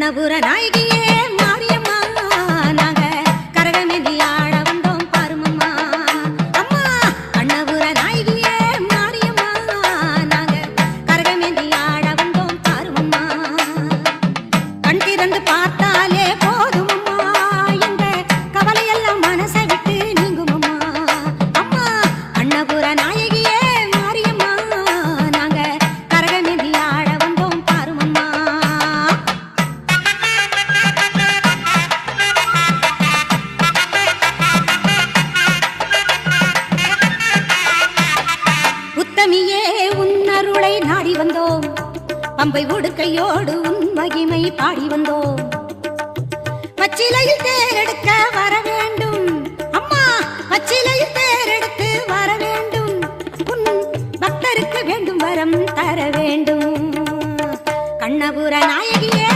கண்ணபுர நாயகியே மாரியம்மா நாங்க கரகமேந்தி ஆட வந்தோம் பாருமம்மா அம்மா கண்ணபுர நாயகியே மாரியம்மா நாங்க கரகமேந்தி ஆட வந்தோம் பாருமம்மா கண் திறந்து பார்த்தாலே போதுமம்மா எங்க கவலையெல்லாம் மனசை விட்டு நீங்குமம்மா அம்மா கண்ணபுர நாயகியே மாரியம்மா நாங்க கரகமேந்தி ஆட வந்தோம் பாருமம்மா உத்தமியே உன்னருளை நாடி வந்தோம் பம்பை உடுக்கையோடு உன் மகிமை பாடி வந்தோம் பச்சிலையில் தேரெடுக்க வர வேண்டும் அம்மா பச்சிலையில் தேரெடுத்து வர வேண்டும் உன் பக்தருக்கு வேண்டும் வரம் தர வேண்டும் கண்ணபுர நாயகியே